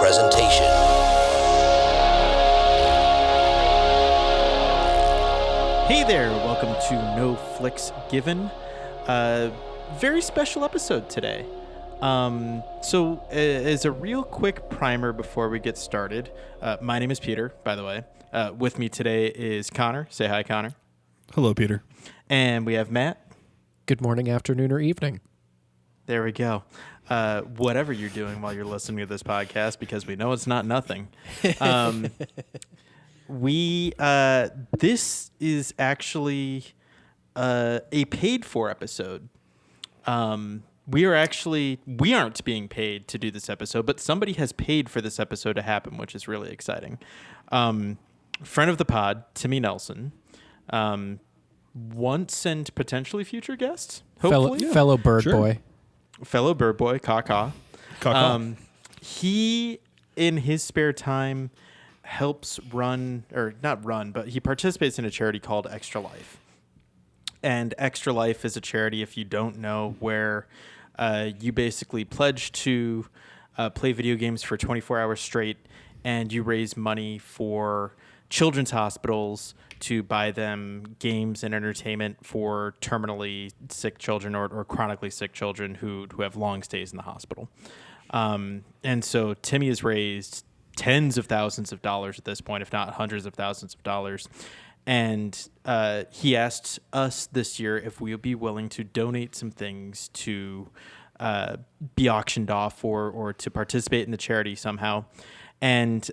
presentation. Hey there, welcome to No Flicks Given. Very special episode today. So as a real quick primer before we get started, my name is Peter, by the way. With me today is Connor. Say hi, Connor. Hello, Peter. And we have Matt. Good morning, afternoon, or evening. There we go. Whatever you're doing while you're listening to this podcast, because we know it's not nothing. This is actually a paid-for episode. We aren't being paid to do this episode, but somebody has paid for this episode to happen, which is really exciting. Friend of the pod, Timmy Nelson, once and potentially future guest, hopefully. Fellow bird Sure. boy. Fellow bird boy, Kaka. Kaka. He, in his spare time, helps but he participates in a charity called Extra Life. And Extra Life is a charity, if you don't know, where you basically pledge to play video games for 24 hours straight, and you raise money for children's hospitals to buy them games and entertainment for terminally sick children or chronically sick children who have long stays in the hospital. And so Timmy has raised tens of thousands of dollars at this point, if not hundreds of thousands of dollars. And he asked us this year if we would be willing to donate some things to be auctioned off or to participate in the charity somehow. And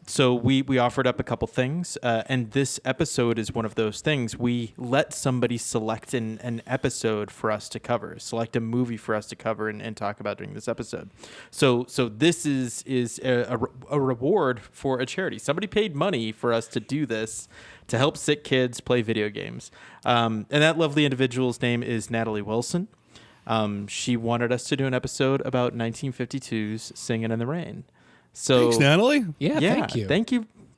so we offered up a couple things, and this episode is one of those things. We let somebody select an episode for us to cover, select a movie for us to cover and talk about during this episode. So this is a reward for a charity. Somebody paid money for us to do this, to help sick kids play video games. And that lovely individual's name is Natalie Wilson. She wanted us to do an episode about 1952's Singin' in the Rain. So, Thanks, Natalie. Yeah, thank you.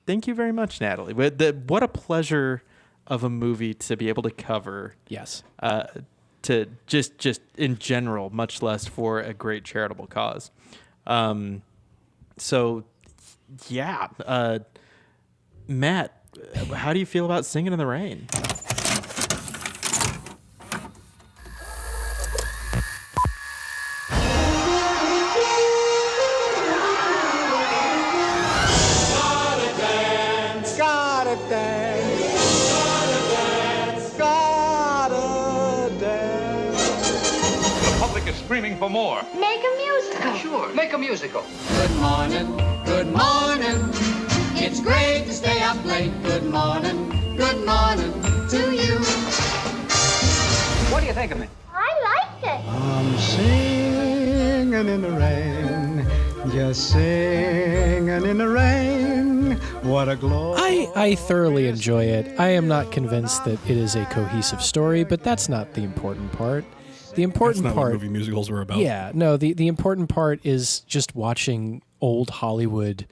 Thank you very much, Natalie. What a pleasure of a movie to be able to cover. Yes. To just in general, much less for a great charitable cause. So, yeah. Matt, how do you feel about Singin' in the Rain? Screaming for more. Make a musical. Sure, make a musical. Good morning, good morning. It's great to stay up late. Good morning to you. What do you think of me? I liked it. I'm singing in the rain, just singing in the rain. What a glory. I thoroughly enjoy it. I am not convinced that it is a cohesive story, but that's not the important part. The important That's not part, what movie musicals were about. Yeah, no, the important part is just watching old Hollywood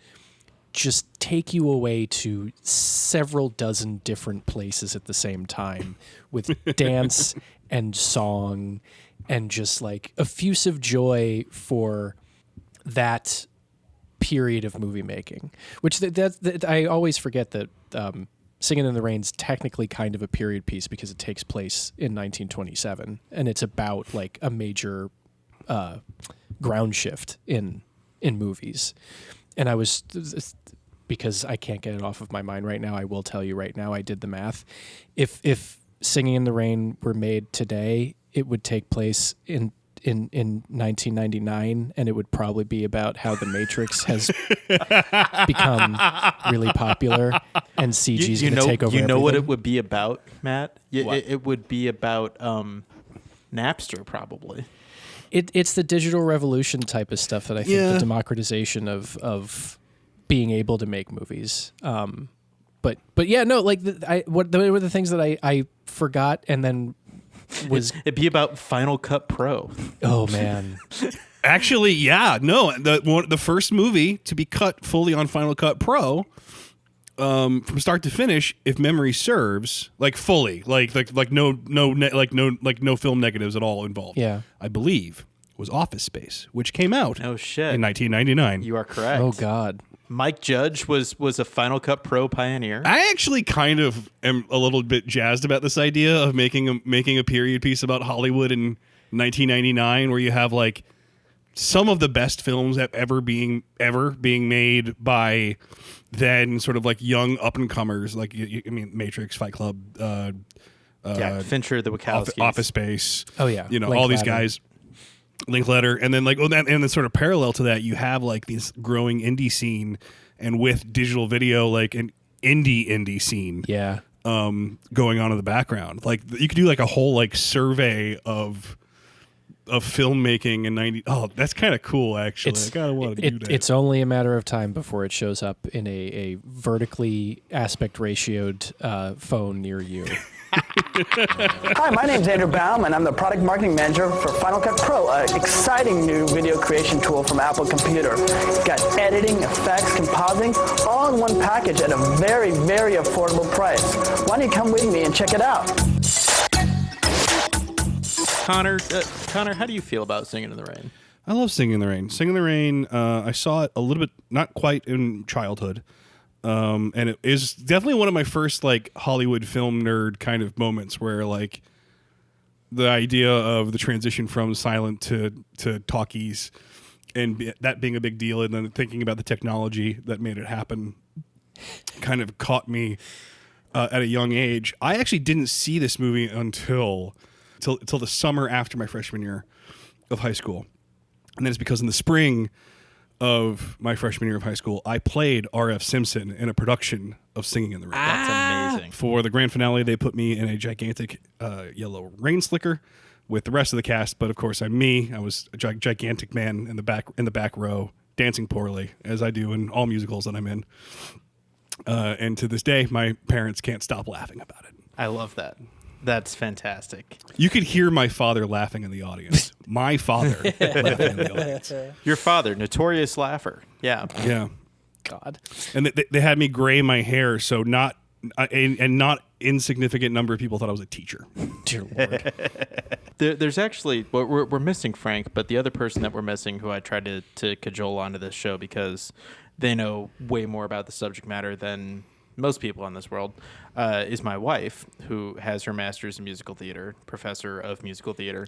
just take you away to several dozen different places at the same time with dance and song and just like effusive joy for that period of movie making, which I always forget that Singin' in the Rain's technically kind of a period piece because it takes place in 1927, and it's about like a major ground shift in movies. And I was, because I can't get it off of my mind right now, I will tell you right now, I did the math. If Singin' in the Rain were made today, it would take place in 1999, and it would probably be about how the Matrix has become really popular and CG's going to take over. You know what everything. it would be about, Matt? What? It would be about Napster, probably. It's the digital revolution type of stuff that I think the democratization of being able to make movies. But yeah, no, like what were the things that I forgot and then was it'd be about Final Cut Pro. Oh man. Actually, yeah, no. The first movie to be cut fully on Final Cut Pro, from start to finish, if memory serves, like fully, like no film negatives at all involved. Yeah, I believe was Office Space, which came out Oh shit! in 1999. You are correct. Oh God. Mike Judge was a Final Cut Pro pioneer. I actually kind of am a little bit jazzed about this idea of making a period piece about Hollywood in 1999, where you have like some of the best films ever being made by then sort of like young up and comers, like I mean, Matrix, Fight Club, Fincher, the Wachowskis, Office Space. Oh yeah. All these guys. Linklater, and then and then sort of parallel to that, you have like this growing indie scene, and with digital video, like an indie scene, Yeah. going on in the background. Like you could do like a whole like survey of filmmaking in 90. Oh, that's kind of cool, actually. I kind of want to do that. It's only a matter of time before it shows up in a vertically aspect ratioed phone near you. Hi, my name's Andrew Baum, and I'm the product marketing manager for Final Cut Pro, an exciting new video creation tool from Apple Computer. It's got editing, effects, compositing, all in one package at a very, very affordable price. Why don't you come with me and check it out? Connor, how do you feel about Singing in the Rain? I love Singing in the Rain. Singing in the Rain, I saw it a little bit, not quite in childhood. And it is definitely one of my first like Hollywood film nerd kind of moments where like the idea of the transition from silent to talkies and that being a big deal, and then thinking about the technology that made it happen kind of caught me at a young age. I actually didn't see this movie until the summer after my freshman year of high school. And that's because in the spring of my freshman year of high school, I played R.F. Simpson in a production of Singing in the Rain. That's amazing. For the grand finale, they put me in a gigantic yellow rain slicker with the rest of the cast. But of course, I'm me. I was a gigantic man in the back row, dancing poorly, as I do in all musicals that I'm in. And to this day, my parents can't stop laughing about it. I love that. That's fantastic. You could hear my father laughing in the audience. My father laughing in the audience. Your father, notorious laugher. Yeah. Yeah. God. And they had me gray my hair, so not insignificant number of people thought I was a teacher. Dear Lord. There's actually, we're missing Frank, but the other person that we're missing, who I tried to cajole onto this show because they know way more about the subject matter than most people in this world, is my wife, who has her master's in musical theater, professor of musical theater.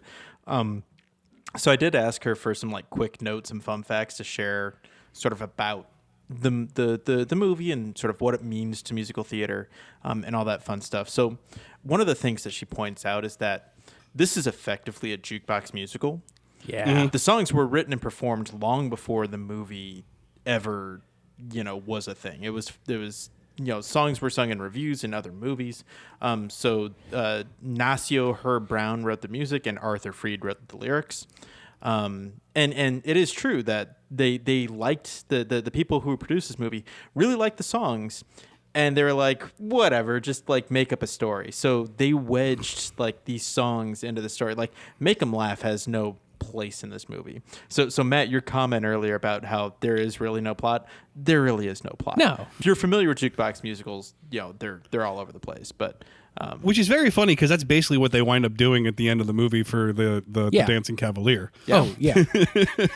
So I did ask her for some like quick notes and fun facts to share, sort of about the movie and sort of what it means to musical theater, and all that fun stuff. So one of the things that she points out is that this is effectively a jukebox musical. Yeah. Mm-hmm. The songs were written and performed long before the movie ever, was a thing. It was songs were sung in reviews in other movies. So Nasio Herb Brown wrote the music and Arthur Freed wrote the lyrics. And it is true that they liked the people who produced this movie really liked the songs, and they were like, whatever, just like make up a story. So they wedged like these songs into the story. Like Make 'Em Laugh has no place in this movie. So Matt, your comment earlier about how there is really no plot, there really is no plot. No. If you're familiar with jukebox musicals, they're all over the place. But Which is very funny because that's basically what they wind up doing at the end of the movie for the Dancing Cavalier. yeah. Oh yeah.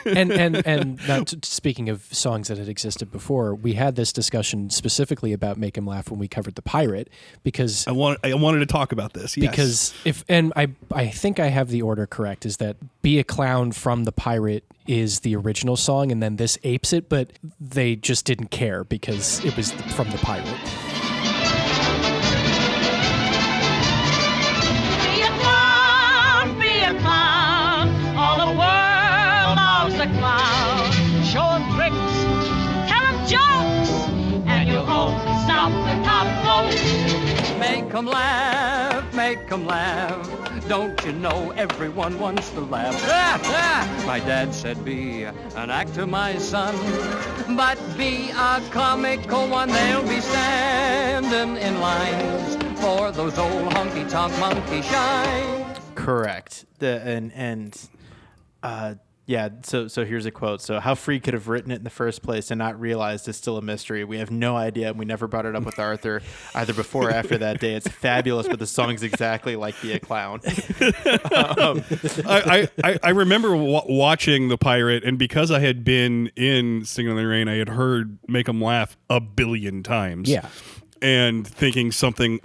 and now speaking of songs that had existed before, we had this discussion specifically about Make 'Em Laugh when we covered The Pirate, because I wanted to talk about this. Yes. because I think I have the order correct, is that Be a Clown from The Pirate is the original song, and then this apes it, but they just didn't care because it was from The Pirate. Be a clown, all the world loves a clown. Show 'em tricks, tell 'em jokes, and you'll only stop the top folks. Make 'em laugh, make 'em laugh. Don't you know everyone wants to laugh? My dad said be an actor, my son, but be a comical one. They'll be standing in lines for those old honky-tonk monkey shines. Correct. Yeah, so here's a quote. So how Free could have written it in the first place and not realized is still a mystery. We have no idea, and we never brought it up with Arthur either before or after that day. It's fabulous, but the song's exactly like Be a Clown. I remember watching The Pirate, and because I had been in Singin' in the Rain, I had heard Make 'Em Laugh a billion times. Yeah. And thinking something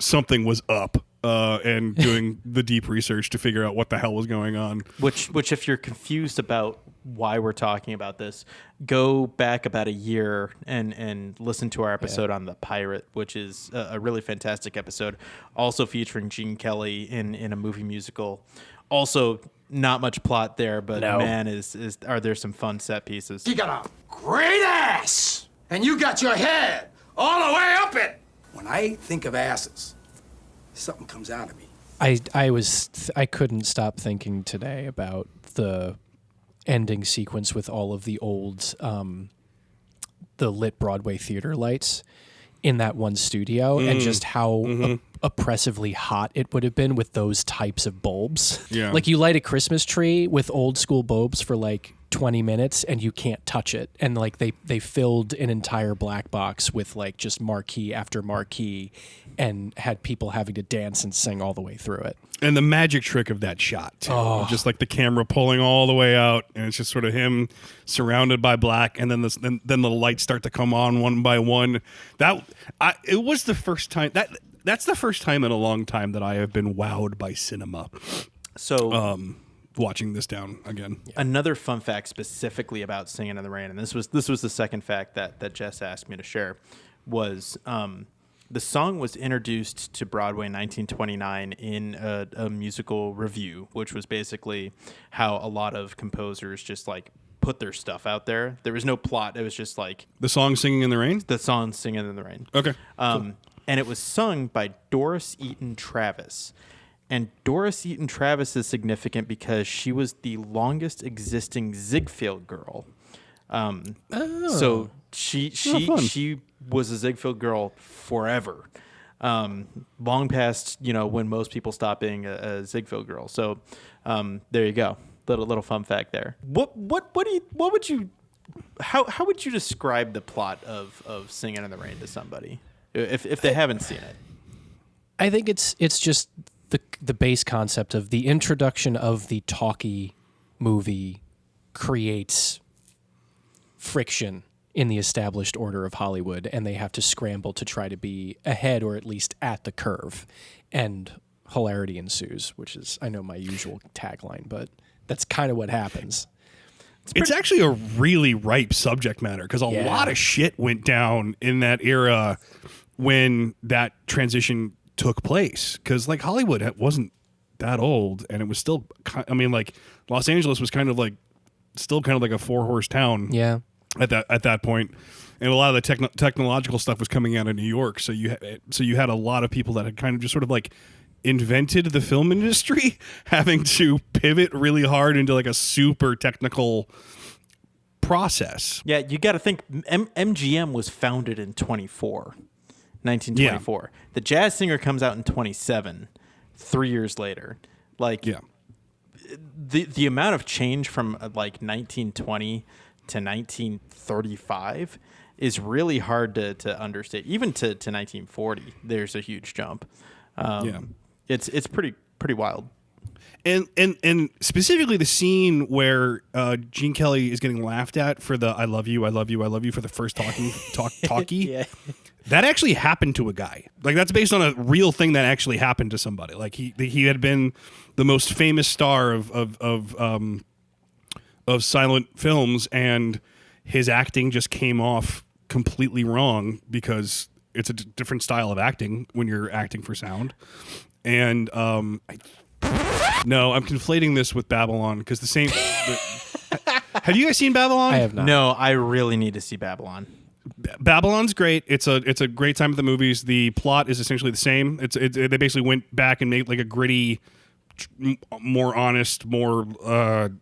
was up. And doing the deep research to figure out what the hell was going on. Which, if you're confused about why we're talking about this, go back about a year and listen to our episode on The Pirate, which is a really fantastic episode. Also featuring Gene Kelly in a movie musical. Also, not much plot there, but man, are there some fun set pieces? You got a great ass, and you got your head all the way up it. When I think of asses, something comes out of me. I couldn't stop thinking today about the ending sequence with all of the old the lit Broadway theater lights in that one studio and just how oppressively hot it would have been with those types of bulbs. Yeah. Like you light a Christmas tree with old school bulbs for like 20 minutes and you can't touch it. And like they filled an entire black box with like just marquee after marquee and had people having to dance and sing all the way through it. And the magic trick of that shot, too. Just like the camera pulling all the way out, and it's just sort of him surrounded by black, and then then the lights start to come on one by one. It was the first time that's the first time in a long time that I have been wowed by cinema. So watching this down again. Another fun fact specifically about Singin' in the Rain, and this was the second fact that Jess asked me to share, was the song was introduced to Broadway in 1929 in a musical review, which was basically how a lot of composers just like put their stuff out there. There was no plot. It was just like the song Singing in the Rain? The song Singin' in the Rain. Okay. Cool. And it was sung by Doris Eaton Travis. And Doris Eaton Travis is significant because she was the longest existing Ziegfeld girl. So she was a Ziegfeld girl forever, long past when most people stop being a Ziegfeld girl. So there you go, little fun fact there. How would you describe the plot of Singin' in the Rain to somebody if they haven't seen it? I think it's just the base concept of the introduction of the talkie movie creates friction in the established order of Hollywood, and they have to scramble to try to be ahead or at least at the curve, and hilarity ensues, which is, I know, my usual tagline, but that's kind of what happens. It's actually a really ripe subject matter because a lot of shit went down in that era when that transition took place, because like Hollywood wasn't that old, and it was still, I mean, like Los Angeles was kind of like still kind of like a 4-horse town at that point, and a lot of the technological stuff was coming out of New York, so you had a lot of people that had kind of just sort of like invented the film industry having to pivot really hard into like a super technical process. Yeah, you got to think MGM was founded in 1924. The Jazz Singer comes out in 27, 3 years later. Like, the amount of change from like 1920 to 1935 is really hard to understate. Even to 1940, there's a huge jump. It's pretty wild. And specifically the scene where Gene Kelly is getting laughed at for the "I love you, I love you, I love you" for the first talkie. That actually happened to a guy. Like, that's based on a real thing that actually happened to somebody. Like, he had been the most famous star of silent films, and his acting just came off completely wrong because it's a different style of acting when you're acting for sound. And I'm conflating this with Babylon because the same. Have you guys seen Babylon? I have not. No, I really need to see Babylon. Babylon's great. It's a great time at the movies. The plot is essentially the same. They basically went back and made like a gritty, more honest, more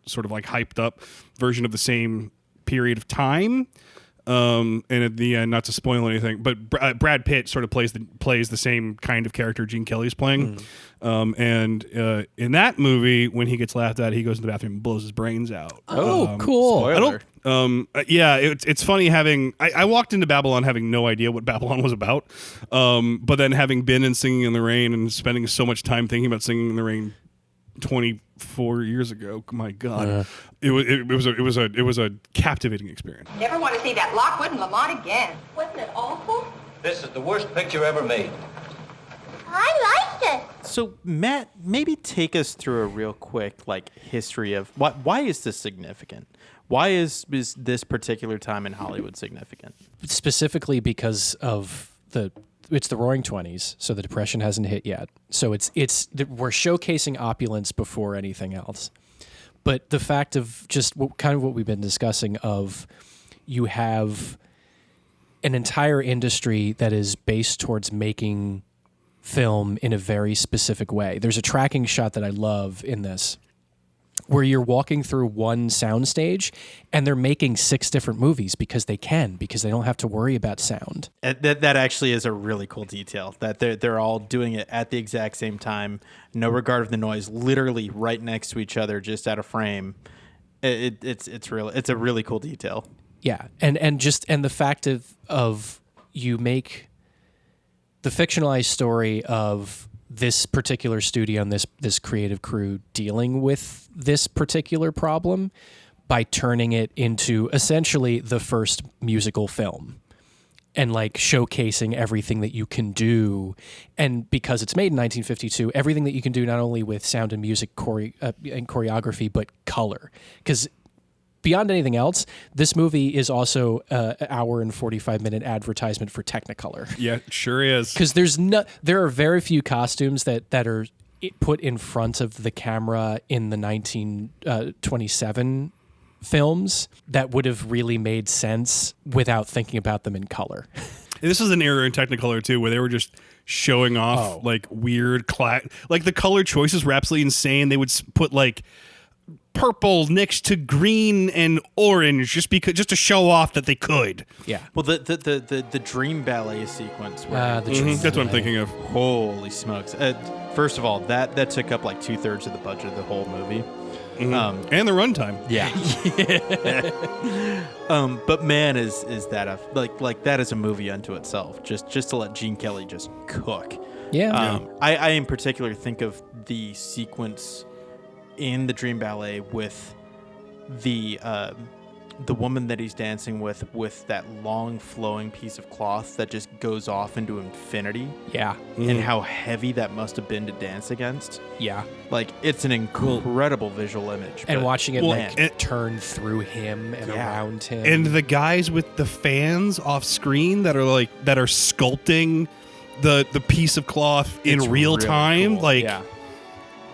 sort of like hyped up version of the same period of time. And at the end, not to spoil anything, but Brad Pitt sort of plays the same kind of character Gene Kelly's playing. And in that movie, when he gets laughed at, he goes in the bathroom and blows his brains out. Oh, cool. Spoiler. Yeah, it's funny having. I walked into Babylon having no idea what Babylon was about, but then having been in Singing in the Rain and spending so much time thinking about Singing in the Rain 24 years ago, my God, it was a captivating experience. Never want to see that Lockwood and Lamont again. Wasn't it awful? This is the worst picture ever made. I liked it. So Matt, maybe take us through a real quick history of why is this significant? Why is this particular time in Hollywood significant? Specifically because of it's the Roaring '20s, so the Depression hasn't hit yet. So we're showcasing opulence before anything else. But the fact of just kind of what we've been discussing of you have an entire industry that is based towards making film in a very specific way. There's a tracking shot that I love in this where you're walking through one soundstage and they're making 6 different movies because they don't have to worry about sound. That actually is a really cool detail, that they're all doing it at the exact same time, no regard of the noise, literally right next to each other, just out of frame. It's a really cool detail. Yeah, and the fact of you make the fictionalized story of this particular studio and this creative crew dealing with this particular problem by turning it into essentially the first musical film and showcasing everything that you can do. And because it's made in 1952, everything that you can do not only with sound and music and choreography, but color. Because beyond anything else, this movie is also an hour and 45-minute advertisement for Technicolor. Yeah, it sure is. Because there are very few costumes that are put in front of the camera in the 1927 films that would have really made sense without thinking about them in color. This is an era in Technicolor too, where they were just showing off weird, the color choices were absolutely insane. They would put purple next to green and orange just to show off that they could. Yeah. Well, the Dream Ballet sequence. That's what I'm thinking of. Holy smokes! First of all, that took up 2/3 of the budget of the whole movie. And the runtime. Yeah. But man, is that that is a movie unto itself. Just to let Gene Kelly just cook. Yeah. I in particular think of the sequence in the Dream Ballet with the woman that he's dancing with that long flowing piece of cloth that just goes off into infinity. Yeah. And how heavy that must have been to dance against. Yeah. It's an incredible visual image. And watching it turn through him and Yeah. around him. And the guys with the fans off screen that are sculpting the piece of cloth in real really time. cool. Yeah.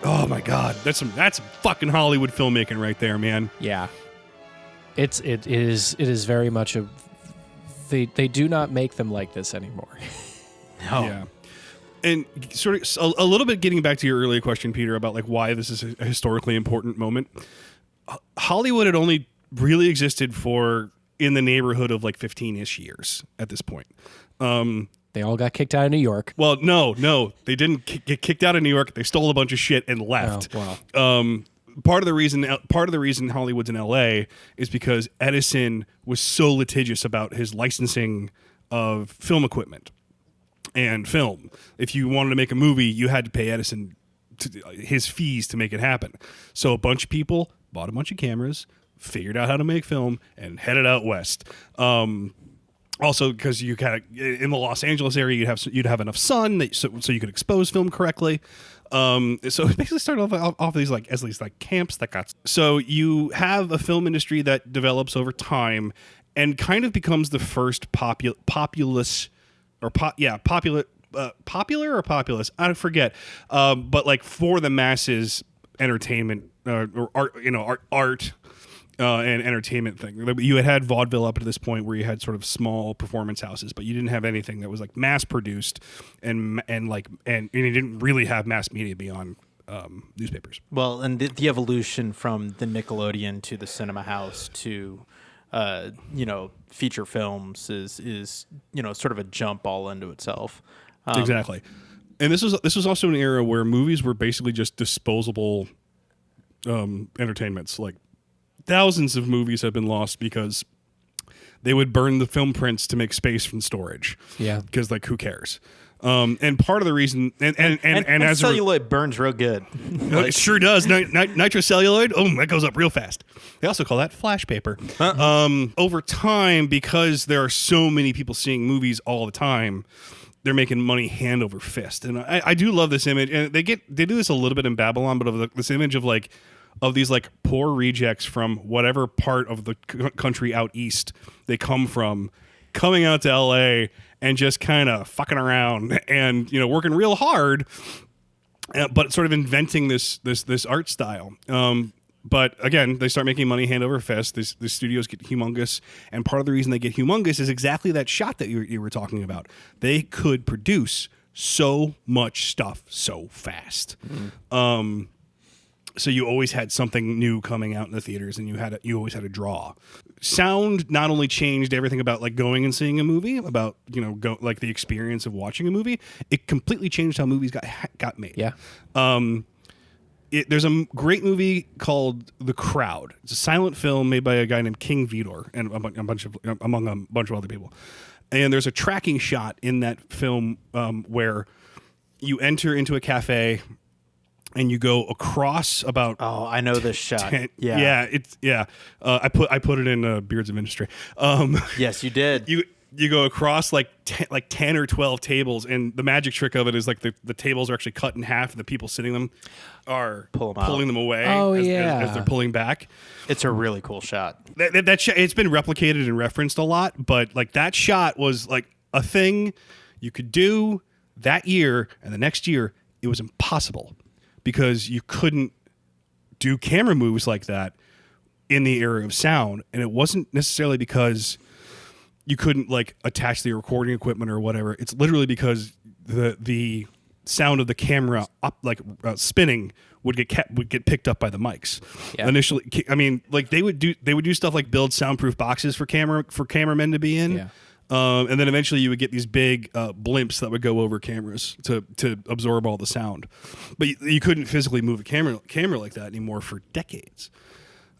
Oh my God, that's some fucking Hollywood filmmaking right there, man. Yeah. It is very much they do not make them like this anymore. No. Yeah. And sort of a little bit getting back to your earlier question, Peter, about why this is a historically important moment. Hollywood had only really existed for in the neighborhood of 15-ish years at this point. They all got kicked out of New York. Well, no, they didn't get kicked out of New York. They stole a bunch of shit and left. Oh, wow. Part of the reason Hollywood's in LA is because Edison was so litigious about his licensing of film equipment and film. If you wanted to make a movie, you had to pay Edison his fees to make it happen. So a bunch of people bought a bunch of cameras, figured out how to make film, and headed out west. Also, because you kind of in the Los Angeles area, you'd have enough sun so you could expose film correctly. So it basically started off these as camps that got. So you have a film industry that develops over time and kind of becomes the first popular or populist. I forget. But for the masses, entertainment or art. And entertainment thing. You had vaudeville up to this point where you had sort of small performance houses, but you didn't have anything that was mass produced and you didn't really have mass media beyond newspapers. Well, and the evolution from the Nickelodeon to the Cinema House to feature films is sort of a jump all into itself. Exactly. And this was also an era where movies were basically just disposable entertainments. Like thousands of movies have been lost because they would burn the film prints to make space from storage. Yeah. Because like who cares? And part of the reason and as celluloid burns real good. It sure does. Nitrocelluloid, that goes up real fast. They also call that flash paper. Over time, because there are so many people seeing movies all the time, they're making money hand over fist. And I do love this image. And they do this a little bit in Babylon, but of this image of these like poor rejects from whatever part of the country out east they come from, coming out to LA and just kind of fucking around and working real hard, but sort of inventing this art style. But again, they start making money hand over fist. The studios get humongous, and part of the reason they get humongous is exactly that shot that you were talking about. They could produce so much stuff so fast. So you always had something new coming out in the theaters, and you always had a draw. Sound not only changed everything about like going and seeing a movie, about like the experience of watching a movie. It completely changed how movies got made. Yeah. There's a great movie called The Crowd. It's a silent film made by a guy named King Vidor and among a bunch of other people. And there's a tracking shot in that film where you enter into a cafe. And you go across about. Oh, I know this shot. I put it in Beards of Industry. Yes, you did. You go across like 10 or 12 tables, and the magic trick of it is like the tables are actually cut in half, and the people sitting them are pulling them away as they're pulling back. It's a really cool shot. It's been replicated and referenced a lot, but like that shot was like a thing you could do that year, and the next year it was impossible. Because you couldn't do camera moves like that in the era of sound. And it wasn't necessarily because you couldn't like attach the recording equipment or whatever. It's literally because the sound of the camera spinning would get picked up by the mics. Yeah. Initially, I mean, like they would do stuff like build soundproof boxes for cameramen to be in. Yeah. And then eventually you would get these big blimps that would go over cameras to absorb all the sound. But you couldn't physically move a camera like that anymore for decades.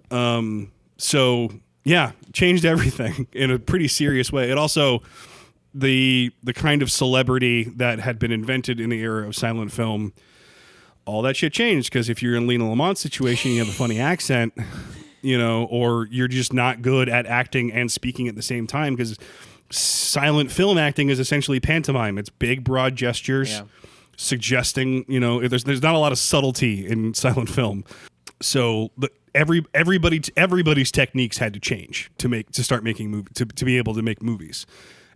So, yeah, changed everything in a pretty serious way. It also, the kind of celebrity that had been invented in the era of silent film, all that shit changed. Because if you're in Lena Lamont's situation, you have a funny accent, or you're just not good at acting and speaking at the same time because silent film acting is essentially pantomime. It's big, broad gestures, suggesting. There's not a lot of subtlety in silent film. So everybody's techniques had to change to start making movies to be able to make movies.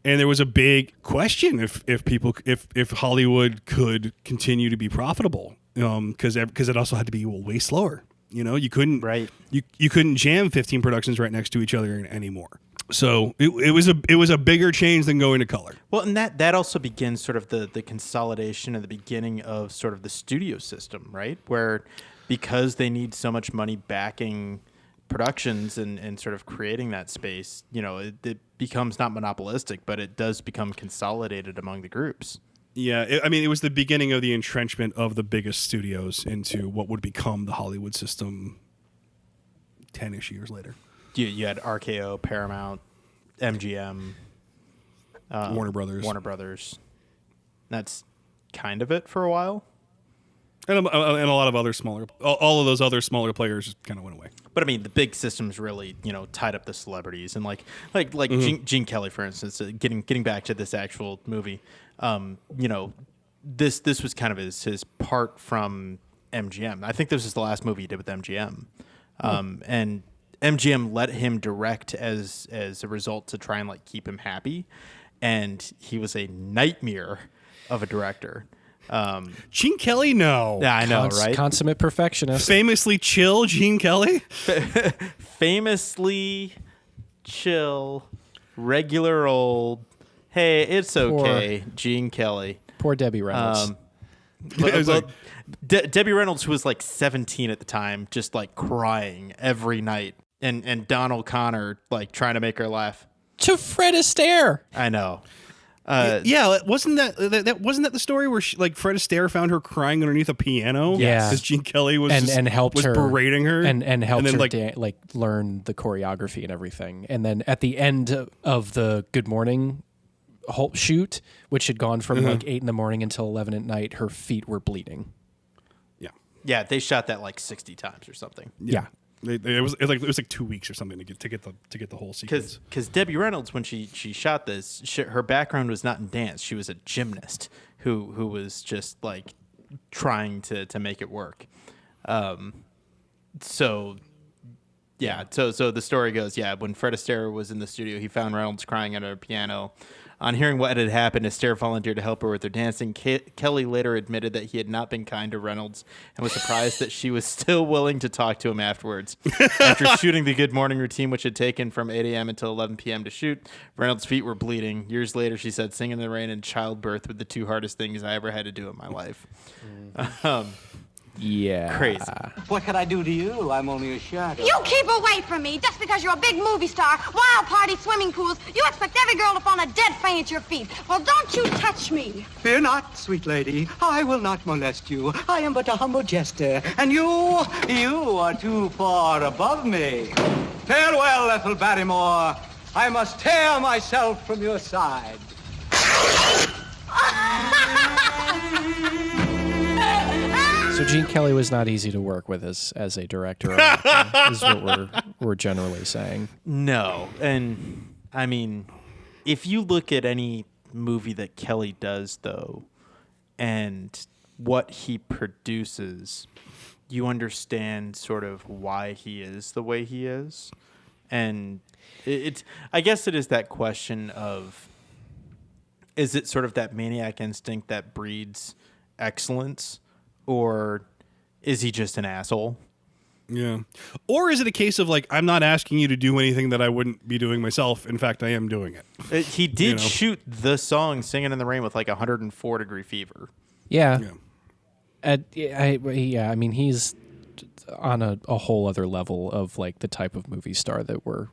And there was a big question if Hollywood could continue to be profitable, because it also had to be way slower. You couldn't you couldn't jam 15 productions right next to each other anymore. So it was a bigger change than going to color. Well, and that also begins sort of the consolidation at the beginning of sort of the studio system, right? Where because they need so much money backing productions and sort of creating that space, it becomes not monopolistic, but it does become consolidated among the groups. Yeah, it was the beginning of the entrenchment of the biggest studios into what would become the Hollywood system 10-ish years later. You had RKO, Paramount, MGM, Warner Brothers. That's kind of it for a while. And a lot of other all of those other smaller players just kind of went away. But I mean, the big systems really, tied up the celebrities, and like Gene Kelly, for instance. Getting back to this actual movie, this was kind of his part from MGM. I think this was the last movie he did with MGM, and MGM let him direct as a result to try and like keep him happy, and he was a nightmare of a director. Gene Kelly, no. Yeah, I know, right? Consummate perfectionist. Famously chill, Gene Kelly. Famously chill, regular old. Hey, it's okay, Gene Kelly. Poor Debbie Reynolds. Debbie Reynolds, who was like 17 at the time, just like crying every night. and Donald Connor like trying to make her laugh. To Fred Astaire. I know. Wasn't that wasn't that the story where Fred Astaire found her crying underneath a piano? Yeah, because Gene Kelly was and helped her berating her and helped then, her learn the choreography and everything. And then at the end of the Good Morning shoot, which had gone from 8 in the morning until 11 at night, her feet were bleeding. Yeah, they shot that 60 times or something. Yeah. It was like 2 weeks or something to get the whole sequence. Because Debbie Reynolds, when she shot this, her background was not in dance. She was a gymnast who was just trying to make it work. So the story goes, when Fred Astaire was in the studio, he found Reynolds crying under a piano. On hearing what had happened, Astaire volunteered to help her with her dancing. Kelly later admitted that he had not been kind to Reynolds and was surprised that she was still willing to talk to him afterwards. After shooting the Good Morning routine, which had taken from 8 a.m. until 11 p.m. to shoot, Reynolds' feet were bleeding. Years later, she said, "Singing in the Rain and childbirth were the two hardest things I ever had to do in my life." Yeah. Crazy. What could I do to you? I'm only a shadow. You keep away from me just because you're a big movie star, wild party, swimming pools. You expect every girl to fall on a dead faint at your feet. Well, don't you touch me. Fear not, sweet lady. I will not molest you. I am but a humble jester. And you are too far above me. Farewell, Ethel Barrymore. I must tear myself from your side. So Gene Kelly was not easy to work with as a director, is what we're generally saying. No. And, I mean, if you look at any movie that Kelly does, though, and what he produces, you understand sort of why he is the way he is. And I guess it is that question of, is it sort of that maniac instinct that breeds excellence? Or is he just an asshole? Yeah. Or is it a case of I'm not asking you to do anything that I wouldn't be doing myself. In fact, I am doing it. He did shoot the song "Singing in the Rain" with 104-degree fever. Yeah. I mean, he's on a whole other level of the type of movie star that we're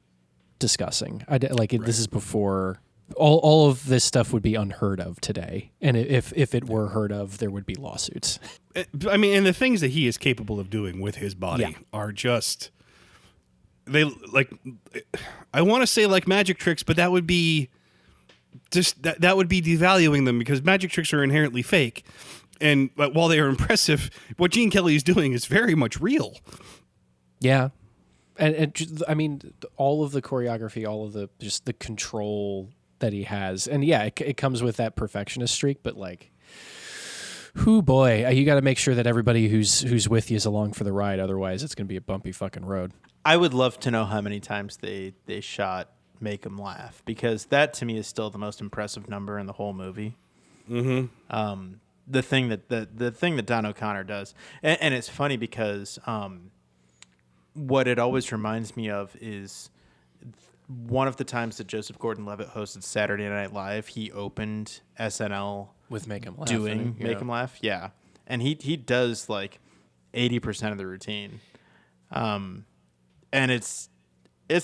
discussing. This is before. All of this stuff would be unheard of today, and if it were heard of, there would be lawsuits. I mean, and the things that he is capable of doing with his body are just I want to say magic tricks, but that would be just that would be devaluing them because magic tricks are inherently fake, and while they are impressive, what Gene Kelly is doing is very much real. Yeah. And I mean, all of the choreography, all of the control that he has, and it comes with that perfectionist streak. But whoo boy, you got to make sure that everybody who's with you is along for the ride. Otherwise, it's going to be a bumpy fucking road. I would love to know how many times they shot "Make 'Em Laugh" because that to me is still the most impressive number in the whole movie. Mm-hmm. The thing that Don O'Connor does, and it's funny because what it always reminds me of is one of the times that Joseph Gordon-Levitt hosted Saturday Night Live, he opened SNL with Make 'Em Laugh. Make 'Em Laugh, yeah. And he does 80% of the routine. And it's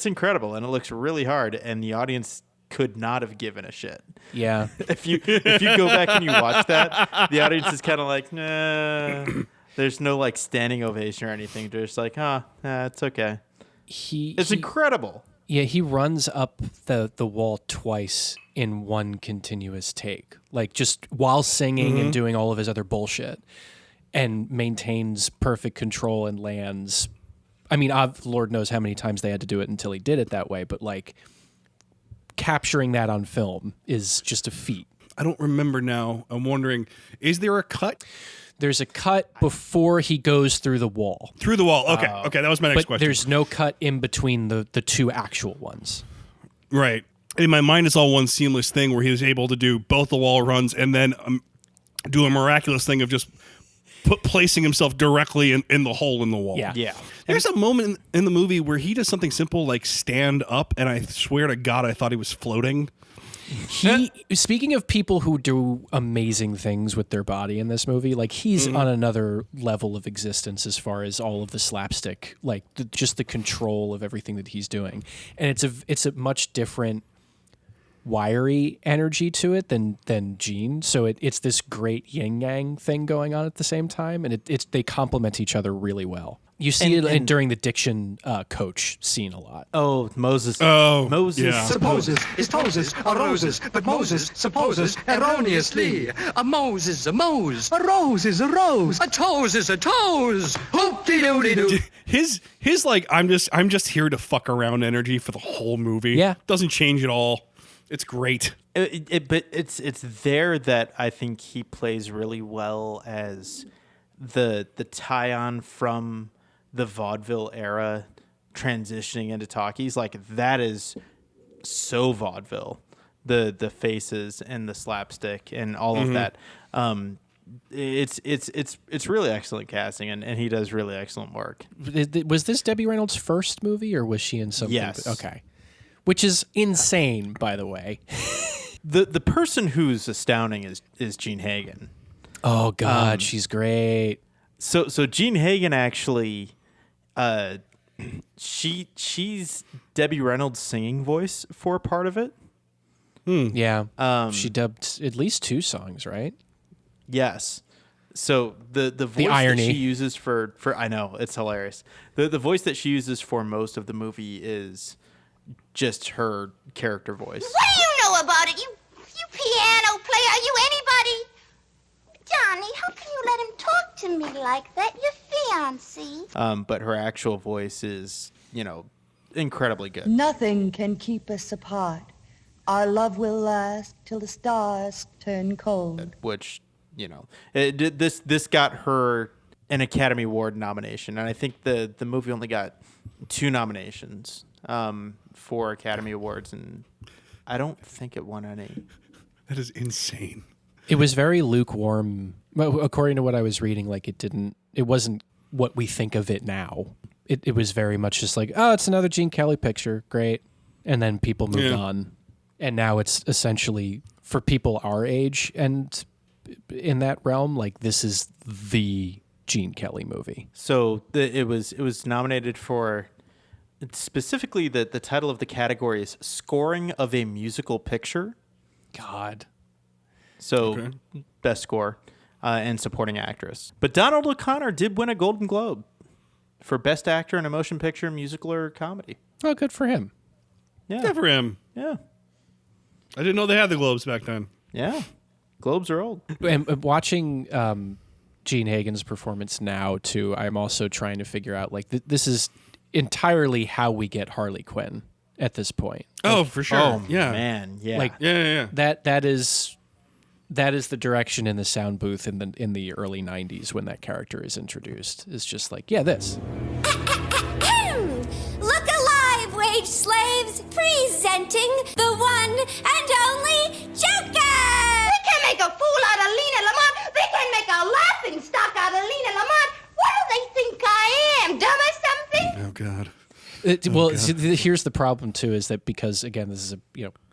incredible and it looks really hard and the audience could not have given a shit. Yeah. If you go back and you watch that, the audience is kind of nah. There's no standing ovation or anything. They're just it's okay. It's incredible. Yeah, he runs up the wall twice in one continuous take, just while singing and doing all of his other bullshit, and maintains perfect control and lands. I mean, Lord knows how many times they had to do it until he did it that way, but capturing that on film is just a feat. I don't remember now. I'm wondering, is there a cut? There's a cut before he goes through the wall. Through the wall. Okay. Okay, that was my next but question. There's no cut in between the two actual ones. Right. In my mind, it's all one seamless thing where he was able to do both the wall runs and then do a miraculous thing of just placing himself directly in the hole in the wall. Yeah. There's a moment in the movie where he does something simple like stand up, and I swear to God, I thought he was floating. Speaking of people who do amazing things with their body in this movie, like he's on another level of existence as far as all of the slapstick, like just the control of everything that he's doing, and it's a much different wiry energy to it than Gene. So it's this great yin yang thing going on at the same time, and they complement each other really well. You see it during the diction coach scene a lot. Oh, Moses. Oh, Moses. yeah. Supposes, his toes are roses, but Moses supposes erroneously. A Mose is a Mose, a rose is a rose, a toes is a toes. Hoop-de-doo-de-doo. His like I'm just here to fuck around energy for the whole movie. Yeah. Doesn't change at all. It's great. But it's there that I think he plays really well as the tie-on from the vaudeville era transitioning into talkies. Like that is so vaudeville. The faces and the slapstick and all of that. It's really excellent casting, and he does really excellent work. Was this Debbie Reynolds' first movie, or was she in something? Yes. Okay. Which is insane, by the way. The person who's astounding is Jean Hagen. Oh God, she's great. So Jean Hagen actually, she's Debbie Reynolds' singing voice for a part of it. Yeah. She dubbed at least 2 songs, right? Yes. So the voice irony. that she uses for I know, it's hilarious. The voice that she uses for most of the movie is just her character voice. What do you know about it? You piano player. Are you anybody? Johnny, how can you let him talk to me like that? Your fiancé. But her actual voice is, incredibly good. Nothing can keep us apart. Our love will last till the stars turn cold. Which, this got her an Academy Award nomination, and I think the movie only got 2 nominations for Academy Awards, and I don't think it won any. That is insane. It was very lukewarm. According to what I was reading, like it wasn't what we think of it now. It was very much just like, oh, it's another Gene Kelly picture. Great. And then people moved on. And now it's essentially for people our age and in that realm, like this is the Gene Kelly movie. So it was nominated for specifically the title of the category is Scoring of a Musical Picture. God. So best score and supporting actress. But Donald O'Connor did win a Golden Globe for best actor in a motion picture, musical, or comedy. Oh, good for him. Yeah. Good for him. Yeah. I didn't know they had the Globes back then. Yeah. Globes are old. And watching Gene Hagen's performance now, too, I'm also trying to figure out, like, this is entirely how we get Harley Quinn at this point. Oh, for sure. Oh, yeah. man. Yeah. Like, Yeah. that is the direction in the sound booth in the early 90s when that character is introduced. It's just like, yeah, this. Look alive, wage slaves, presenting the one and only Joker! We can make a fool out of Lena Lamont. They can make a laughing stock out of Lena Lamont. What do they think I am, dumb or something? Oh, God. Here's the problem, too, is that because, again, this is a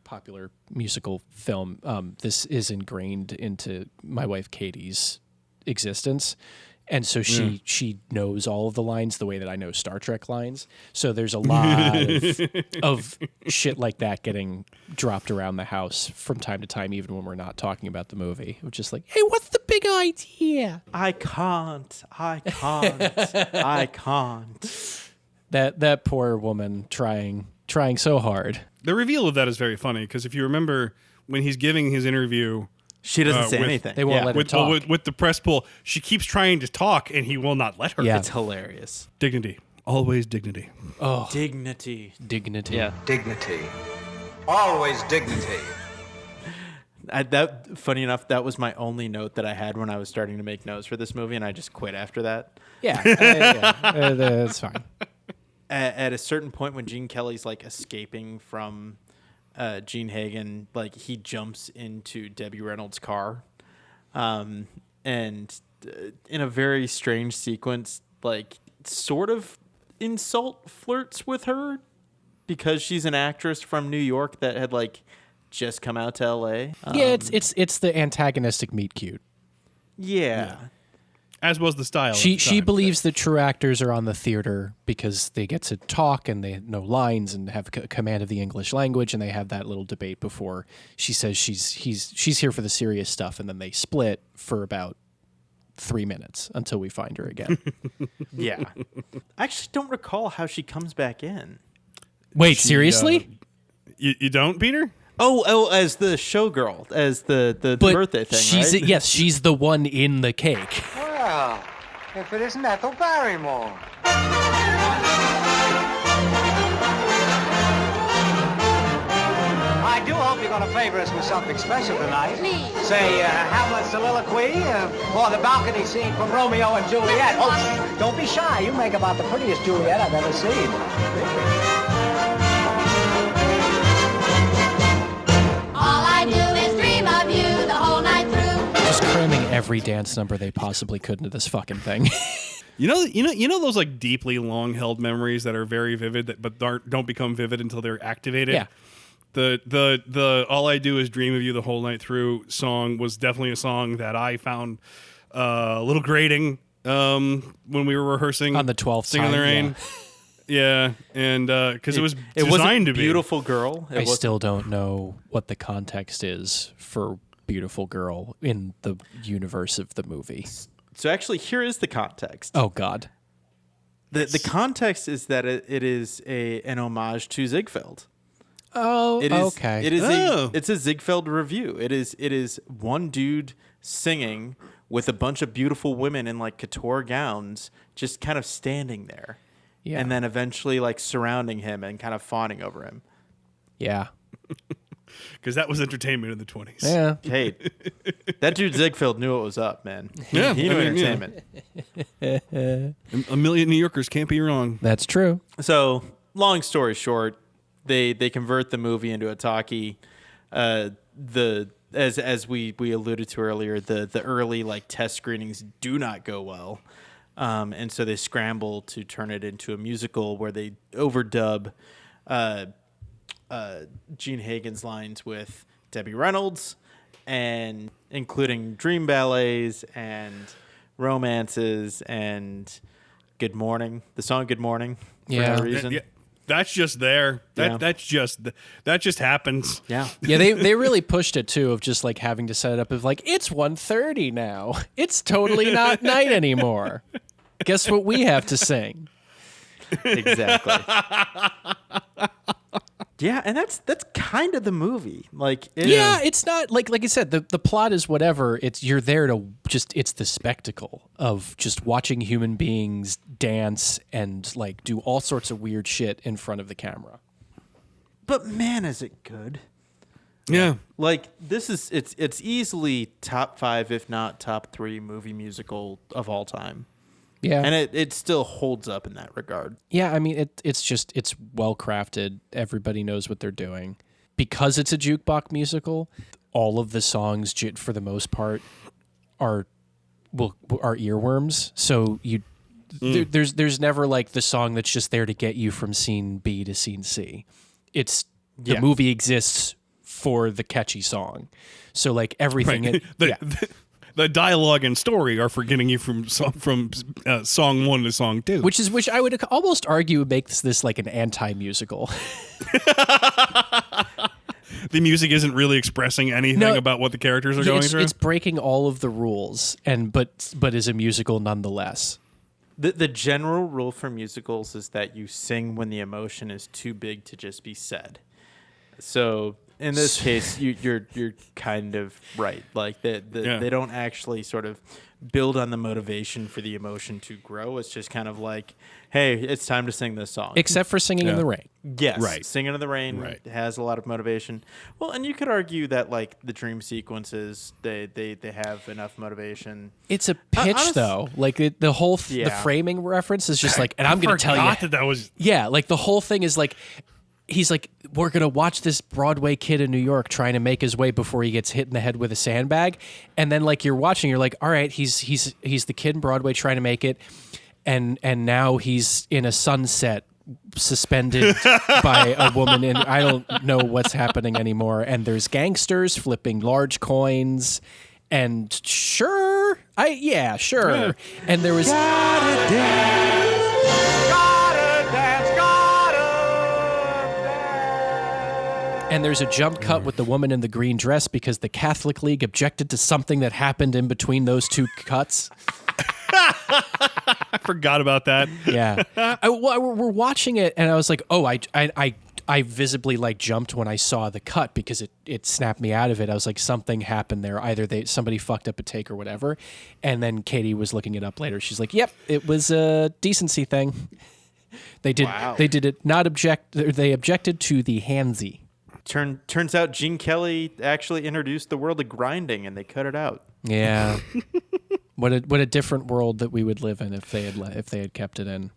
popular musical film, this is ingrained into my wife Katie's existence. And so she knows all of the lines the way that I know Star Trek lines. So there's a lot of shit like that getting dropped around the house from time to time, even when we're not talking about the movie. We're just like, hey, what's the big idea? I can't. That poor woman trying so hard. The reveal of that is very funny because if you remember when he's giving his interview, she doesn't say anything. They won't let her talk. With the press pull, she keeps trying to talk, and he will not let her. Yeah. It's hilarious. Dignity. Always dignity. Oh, Dignity. Yeah. Dignity. Always dignity. Funny enough, that was my only note that I had when I was starting to make notes for this movie, and I just quit after that. Yeah. That's fine. At a certain point when Gene Kelly's like escaping from Gene Hagen, like he jumps into Debbie Reynolds' car, and in a very strange sequence, like sort of flirts with her because she's an actress from New York that had like just come out to L.A. Yeah, it's the antagonistic meet cute. Yeah. As was the style. She believes that true actors are on the theater because they get to talk and they know lines and have command of the English language, and they have that little debate before she says she's here for the serious stuff, and then they split for about 3 minutes until we find her again. Yeah. I actually don't recall how she comes back in. Wait, seriously? You don't, Peter? Oh, as the showgirl, as the birthday thing, she's right? Yes, she's the one in the cake. Well, if it isn't Ethel Barrymore. I do hope you're going to favor us with something special tonight. Please. Say, Hamlet's soliloquy, or the balcony scene from Romeo and Juliet. Oh, don't be shy. You make about the prettiest Juliet I've ever seen. All I do is dream of you the whole night through. Just cramming every dance number they possibly could into this fucking thing. You know those like deeply long-held memories that are very vivid, but don't become vivid until they're activated. Yeah. The All I Do Is Dream of You the Whole Night Through song was definitely a song that I found a little grating when we were rehearsing On the 12th Singin' in the time, Rain. Yeah, and because it was It designed wasn't to be Beautiful Girl. I still don't know what the context is for Beautiful Girl in the universe of the movie. So actually, here is the context. Oh, God. The context is that it is an homage to Ziegfeld. Oh, It is, okay. It is it's a Ziegfeld review. It is one dude singing with a bunch of beautiful women in like couture gowns, just kind of standing there, Yeah. and then eventually like surrounding him and kind of fawning over him. Yeah. because that was entertainment in the 20s. Yeah. Hey, that dude Ziegfeld knew what was up, man. Yeah, he knew I mean, yeah. entertainment. A million New Yorkers can't be wrong. That's true. So, long story short, they convert the movie into a talkie. As we alluded to earlier, the early like test screenings do not go well, and so they scramble to turn it into a musical where they overdub Gene Hagen's lines with Debbie Reynolds, and including dream ballets and romances and Good Morning, the song Good Morning, for no reason. Yeah. That's just there. That Yeah. that just happens. Yeah. Yeah, they really pushed it too, of just like having to set it up of like, it's 1:30 now. It's totally not night anymore. Guess what we have to sing? Exactly. Yeah, and that's kind of the movie. Like, It's not like I said, the plot is whatever. It's you're there to just it's the spectacle of just watching human beings dance and like do all sorts of weird shit in front of the camera. But man, is it good. Yeah. Like, this is it's easily top 5 if not top 3 movie musical of all time. Yeah. And it still holds up in that regard. Yeah, I mean it's well crafted. Everybody knows what they're doing. Because it's a jukebox musical, all of the songs for the most part are earworms. So there's never like the song that's just there to get you from scene B to scene C. It's the movie exists for the catchy song. So like everything Right. The dialogue and story are for getting you from song 1 to song 2, which I would almost argue makes this like an anti-musical. The music isn't really expressing anything about what the characters are going through. It's breaking all of the rules, but is a musical nonetheless. The general rule for musicals is that you sing when the emotion is too big to just be said. So in this case, you're kind of right. Like they don't actually sort of build on the motivation for the emotion to grow. It's just kind of like, hey, it's time to sing this song. Except for Singing in the Rain. Yes, Right. Singing in the Rain has a lot of motivation. Well, and you could argue that like the dream sequences, they have enough motivation. It's a pitch though. Like the whole the framing reference is just like, and I'm going to tell you that was like the whole thing is like. He's like, we're going to watch this Broadway kid in New York trying to make his way before he gets hit in the head with a sandbag. And then like you're watching, you're like, all right, he's the kid in Broadway trying to make it. And now he's in a sunset suspended by a woman, and I don't know what's happening anymore. And there's gangsters flipping large coins, and sure. Yeah. And there was Gotta dance, and there's a jump cut with the woman in the green dress because the Catholic League objected to something that happened in between those two cuts. I forgot about that. Yeah, we're watching it, and I was like, oh, I visibly like jumped when I saw the cut because it snapped me out of it. I was like, something happened there. Either somebody fucked up a take or whatever. And then Katie was looking it up later. She's like, yep, it was a decency thing. They did. Wow. They did it. Not object. They objected to the handsy. Turns out Gene Kelly actually introduced the world of grinding, and they cut it out. Yeah. What a different world that we would live in if they had kept it in.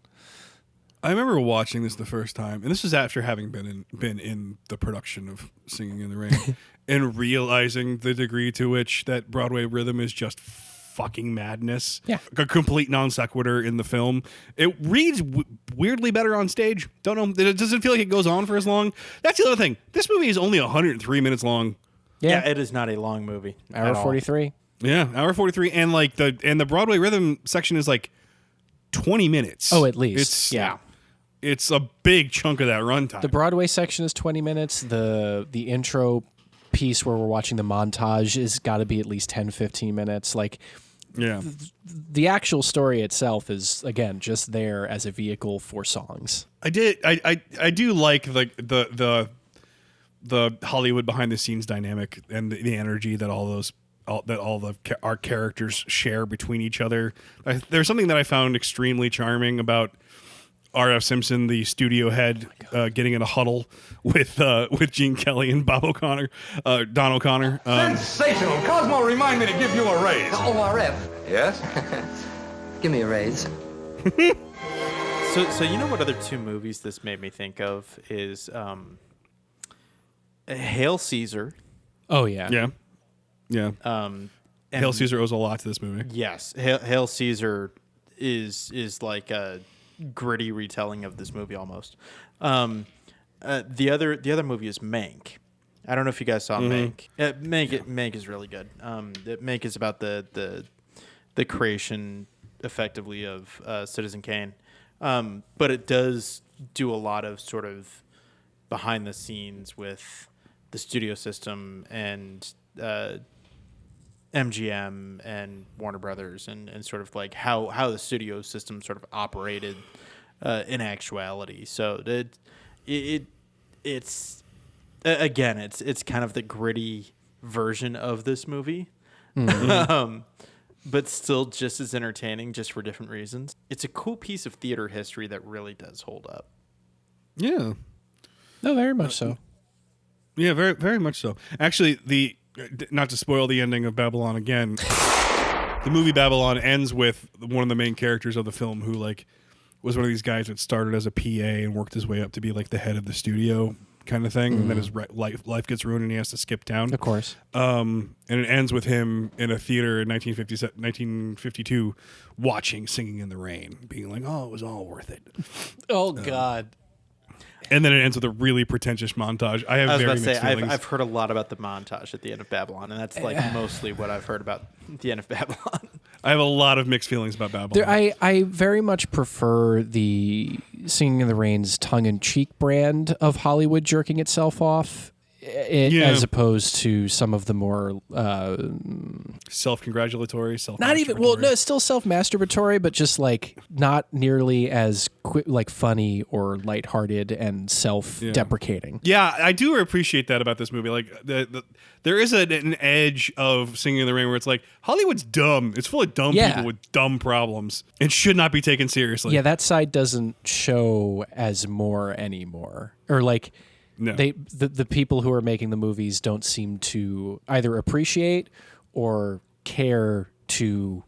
I remember watching this the first time, and this was after having been in the production of Singing in the Rain, and realizing the degree to which that Broadway rhythm is just fucking madness. Yeah. A complete non sequitur in the film. It reads weirdly better on stage. Don't know. It doesn't feel like it goes on for as long. That's the other thing. This movie is only 103 minutes long. Yeah, it is not a long movie. Hour 43. Yeah, hour 43, and like the Broadway rhythm section is like 20 minutes. Oh, at least. It's a big chunk of that runtime. The Broadway section is 20 minutes. The intro piece where we're watching the montage is got to be at least 10, 15 minutes. Like, yeah, the actual story itself is, again, just there as a vehicle for songs. I do like the Hollywood behind the scenes dynamic and the energy that our characters share between each other. There's something that I found extremely charming about R.F. Simpson, the studio head, getting in a huddle with Gene Kelly and Don O'Connor. Sensational. Cosmo, remind me to give you a raise. ORF. Yes? Give me a raise. So you know what other two movies this made me think of is Hail Caesar. Oh yeah. Yeah. Hail Caesar owes a lot to this movie. Yes, Hail Caesar is like a gritty retelling of this movie almost. The other movie is Mank. I don't know if you guys saw Mank. Mank is really good. Mank is about the creation, effectively, of Citizen Kane, but it does do a lot of sort of behind the scenes with the studio system and MGM and Warner Brothers and sort of like how the studio system sort of operated in actuality. So it's again it's kind of the gritty version of this movie, but still just as entertaining, just for different reasons. It's a cool piece of theater history that really does hold up. Yeah. No, very much so. Yeah, very very much so. Actually, not to spoil the ending of Babylon again, the movie Babylon ends with one of the main characters of the film who like was one of these guys that started as a PA and worked his way up to be like the head of the studio kind of thing, and then his life gets ruined and he has to skip town. Of course. And it ends with him in a theater in 1952 watching Singing in the Rain, being like, "Oh, it was all worth it." Oh God. And then it ends with a really pretentious montage. I was about very to mixed say, feelings. I've heard a lot about the montage at the end of Babylon, and that's like mostly what I've heard about the end of Babylon. I have a lot of mixed feelings about Babylon. I very much prefer the Singing in the Rain's tongue-in-cheek brand of Hollywood jerking itself off, as opposed to some of the more self-congratulatory, not even no, still self-masturbatory, but just like not nearly as like funny or lighthearted and self-deprecating. Yeah, I do appreciate that about this movie. Like there is an edge of Singing in the Rain where it's like Hollywood's dumb. It's full of dumb people with dumb problems and should not be taken seriously. Yeah, that side doesn't show as more anymore, or like. No. The people who are making the movies don't seem to either appreciate or care to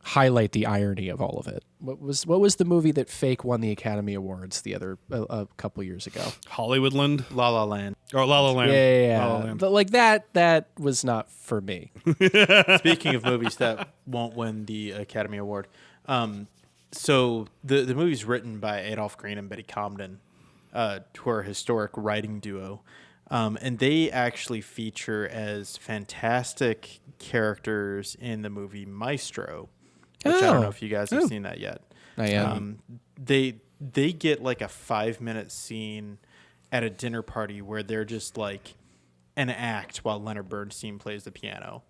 highlight the irony of all of it. What was the movie that fake won the Academy Awards a couple years ago? Hollywoodland? La La Land. Oh, La La Land. Yeah. La La Land. But like that was not for me. Speaking of movies that won't win the Academy Award, So the movie's written by Adolph Green and Betty Comden, who are a historic writing duo. And they actually feature as fantastic characters in the movie Maestro, which I don't know if you guys have seen that yet. I am. They get like a 5-minute scene at a dinner party where they're just like an act while Leonard Bernstein plays the piano.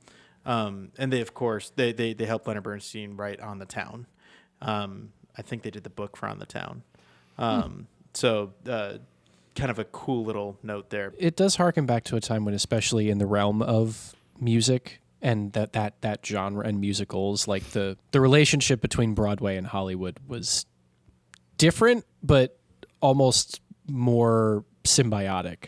And they, of course, they help Leonard Bernstein write On the Town. I think they did the book for On the Town. So kind of a cool little note there. It does harken back to a time when, especially in the realm of music and that genre and musicals, like the relationship between Broadway and Hollywood was different, but almost more symbiotic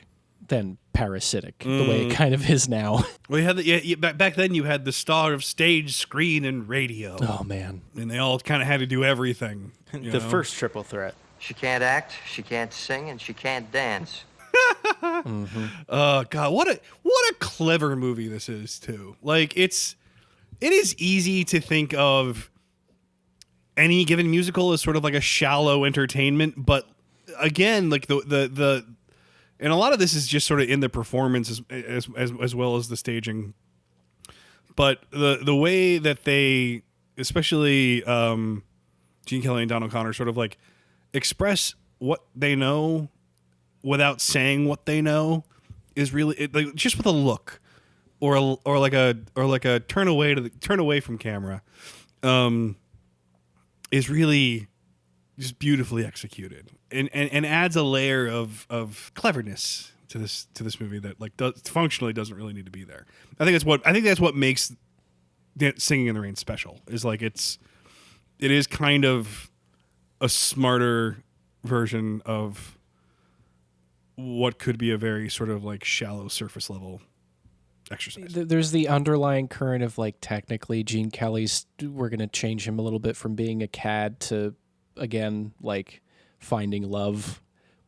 than parasitic, the way it kind of is now. Well, you had back then you had the star of stage, screen, and radio. Oh, man. And they all kind of had to do everything. The first triple threat. She can't act, she can't sing, and she can't dance. Oh God, what a clever movie this is too. Like it is easy to think of any given musical as sort of like a shallow entertainment, but again, like the and a lot of this is just sort of in the performance as well as the staging. But the way that they, especially Gene Kelly and Don O'Connor, sort of like express what they know without saying what they know is really like just with a look or like a turn away from camera is really just beautifully executed and adds a layer of cleverness to this movie that like functionally doesn't really need to be there. I think that's what makes Singing in the Rain special, is like it is kind of a smarter version of what could be a very sort of like shallow surface level exercise. There's the underlying current of like technically Gene Kelly's, we're going to change him a little bit from being a cad to, again, like finding love,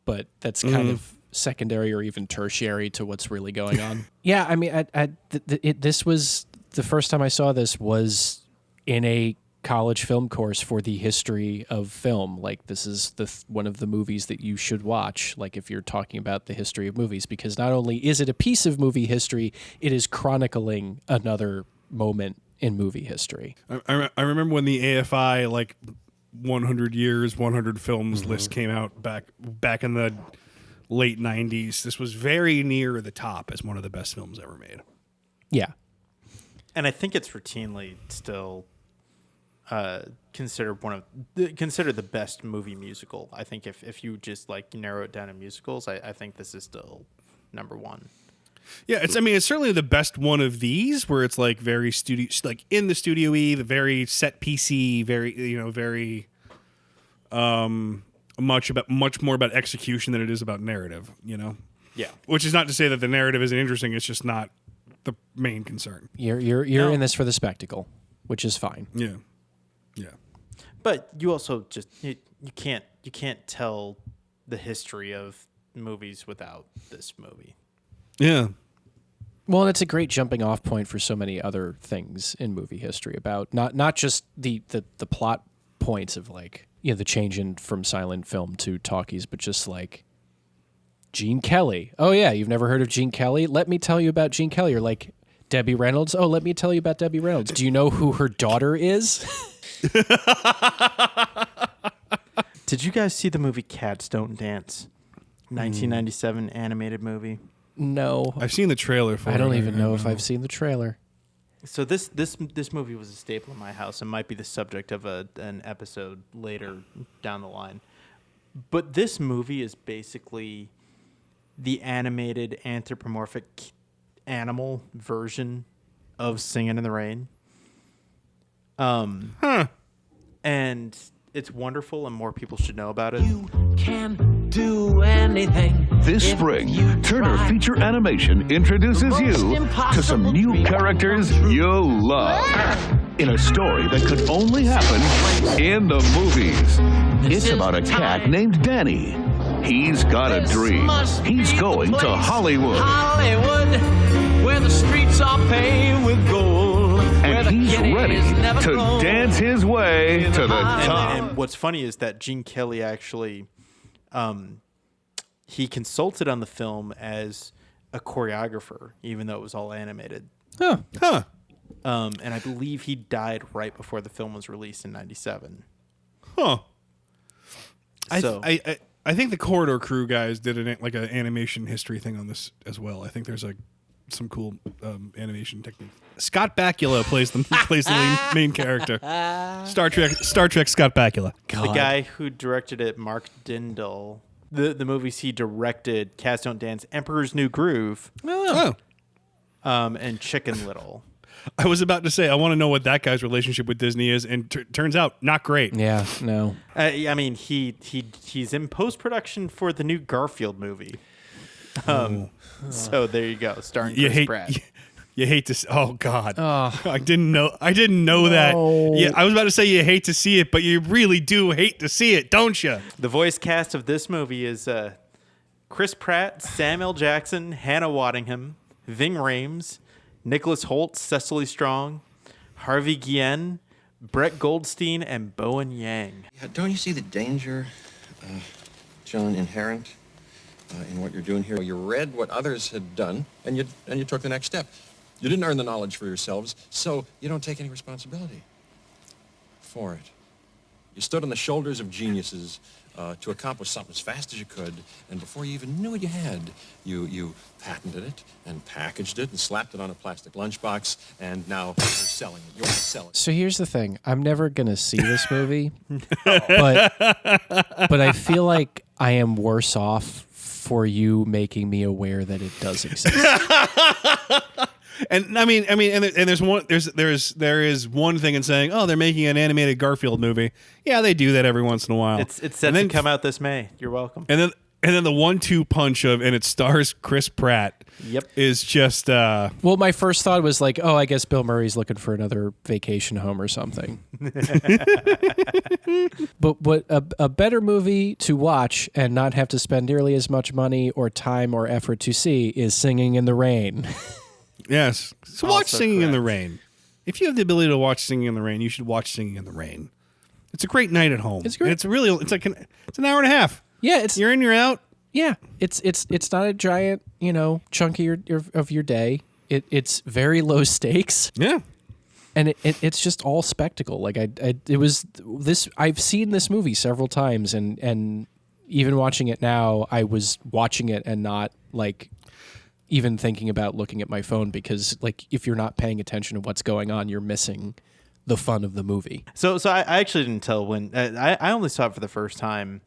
but that's kind of secondary or even tertiary to what's really going on. Yeah, I mean, this was the first time I saw this was in a college film course for the history of film. Like, this is one of the movies that you should watch, like if you're talking about the history of movies, because not only is it a piece of movie history, it is chronicling another moment in movie history. I remember when the AFI like 100 years, 100 films list came out back in the late 90s. This was very near the top as one of the best films ever made. Yeah. And I think it's routinely still considered the best movie musical. I think if you just like narrow it down to musicals, I think this is still number one. Yeah, it's certainly the best one of these, where it's like very studio, like in the studio-y, the very set piecey, very much more about execution than it is about narrative. Yeah. Which is not to say that the narrative isn't interesting. It's just not the main concern. You're in this for the spectacle, which is fine. Yeah. But you also just you can't tell the history of movies without this movie. Yeah. Well, and it's a great jumping off point for so many other things in movie history about not just the plot points of like, the change from silent film to talkies, but just like Gene Kelly. Oh yeah, you've never heard of Gene Kelly? Let me tell you about Gene Kelly. Or like Debbie Reynolds. Oh, let me tell you about Debbie Reynolds. Do you know who her daughter is? Did you guys see the movie Cats Don't Dance? 1997 animated movie. No. I've seen the trailer for it. I don't even know if I've seen the trailer. So this movie was a staple in my house and might be the subject of an episode later down the line. But this movie is basically the animated anthropomorphic animal version of Singin' in the Rain. And it's wonderful, and more people should know about it. You can do anything. This spring, Turner Feature Animation introduces you to some new characters you'll love in a story that could only happen in the movies. It's about a cat named Danny. He's got a dream. He's going to Hollywood. Hollywood, where the streets are paved with gold. And the he's kitties ready never to grow. dance his way to the top. And what's funny is that Gene Kelly actually, he consulted on the film as a choreographer, even though it was all animated. Huh. And I believe he died right before the film was released in '97. Huh. So I think the Corridor Crew guys did an animation history thing on this as well. I think there's some cool animation technique. Scott Bakula plays the main character. Star Trek Scott Bakula. the guy who directed it, Mark Dindal, the movies he directed, Cats Don't Dance, Emperor's New Groove, and Chicken Little. I was about to say, I want to know what that guy's relationship with Disney is, and turns out not great. Yeah, no. I mean, he's in post-production for the new Garfield movie. So there you go, starring Chris Pratt. You hate to see, oh God. I didn't know that. Yeah, I was about to say you hate to see it, but you really do hate to see it, don't you? The voice cast of this movie is Chris Pratt, Sam L. Jackson, Hannah Waddingham, Ving Rhames, Nicholas Hoult, Cecily Strong, Harvey Guillen, Brett Goldstein, and Bowen Yang. Yeah, don't you see the danger, John, inherent in what you're doing here? You read what others had done, and you took the next step. You didn't earn the knowledge for yourselves, so you don't take any responsibility for it. You stood on the shoulders of geniuses to accomplish something as fast as you could, and before you even knew what you had, you patented it and packaged it and slapped it on a plastic lunchbox, and now you're selling it. You're selling it. So here's the thing. I'm never going to see this movie, but I feel like I am worse off for you making me aware that it does exist. And I mean, and there's there is one thing in saying, oh, they're making an animated Garfield movie. Yeah, they do that every once in a while. It's set to come out this May. You're welcome. And then the 1-2 punch of, and it stars Chris Pratt. Yep. Is just well, my first thought was like, oh, I guess Bill Murray's looking for another vacation home or something. But what a better movie to watch and not have to spend nearly as much money or time or effort to see is Singing in the Rain. Yes. So watch Singing in the Rain. If you have the ability to watch Singing in the Rain, you should watch Singing in the Rain. It's a great night at home. It's great. It's an hour and a half. Yeah, you're in, you're out. Yeah, it's not a giant, chunk of your day. It's very low stakes. Yeah. And it's just all spectacle. Like I've seen this movie several times, and even watching it now, I was watching it and not like even thinking about looking at my phone, because like if you're not paying attention to what's going on, you're missing the fun of the movie. So I actually didn't tell when I only saw it for the first time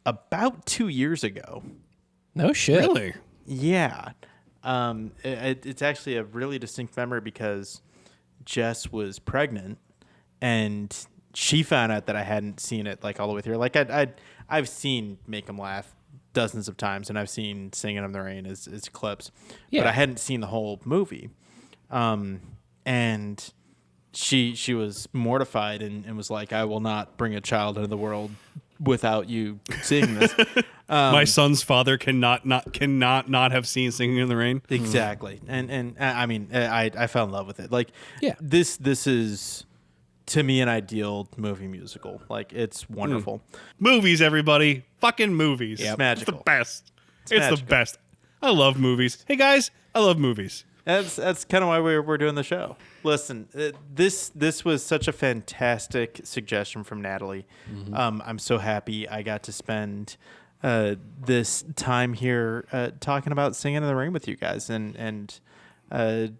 about 2 years ago. No shit. Really? Yeah. It's actually a really distinct memory because Jess was pregnant and she found out that I hadn't seen it like all the way through. Like I've seen Make 'Em Laugh dozens of times, and I've seen Singing in the Rain as clips, but I hadn't seen the whole movie. And she was mortified and was like, I will not bring a child into the world without you seeing this. My son's father cannot not have seen Singing in the Rain. Exactly. And I mean, I fell in love with it. Like, this is, to me, an ideal movie musical. Like, it's wonderful. Movies, everybody. Fucking movies. It's magical. It's the best. It's the best. I love movies. Hey, guys, I love movies. That's kind of why we're doing the show. Listen, this was such a fantastic suggestion from Natalie. Mm-hmm. I'm so happy I got to spend this time here talking about Singing in the Rain with you guys, and a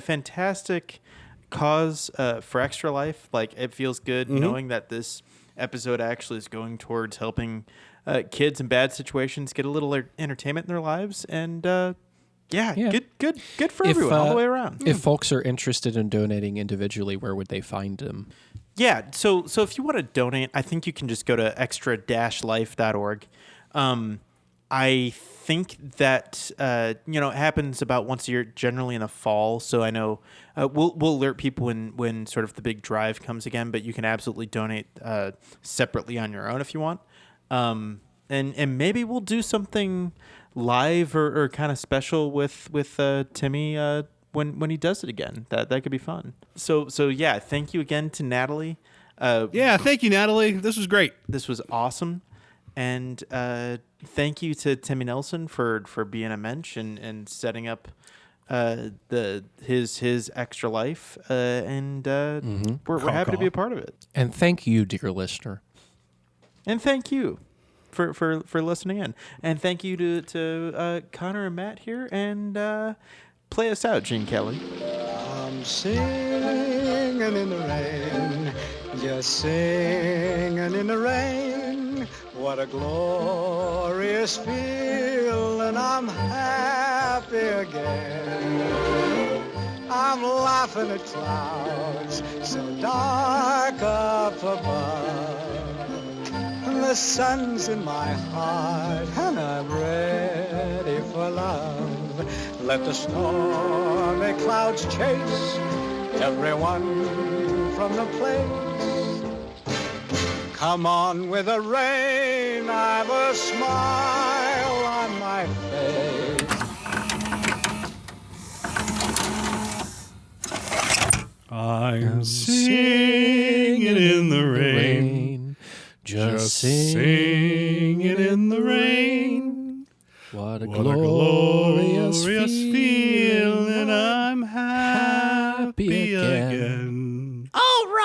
fantastic cause for Extra Life. Like, it feels good knowing that this episode actually is going towards helping kids in bad situations get a little entertainment in their lives, and good for everyone all the way around. If folks are interested in donating individually, where would they find them? Yeah, so if you want to donate, I think you can just go to extra-life.org. I think that it happens about once a year, generally in the fall. So I know we'll alert people when sort of the big drive comes again. But you can absolutely donate separately on your own if you want. And maybe we'll do something live or kind of special with Timmy when he does it again. That could be fun. So yeah, thank you again to Natalie. Thank you, Natalie. This was great. This was awesome. And thank you to Timmy Nelson for being a mensch and setting up his extra life. And we're happy to be a part of it. And thank you, dear listener. And thank you for listening in. And thank you to Connor and Matt here. And play us out, Gene Kelly. I'm singing in the rain, just singing in the rain. What a glorious feeling, I'm happy again. I'm laughing at clouds so dark up above. And the sun's in my heart and I'm ready for love. Let the stormy clouds chase everyone from the place. Come on with the rain, I've a smile on my face. I'm singing in the rain, just singing in the rain. What a glorious feeling, I'm happy again. All right.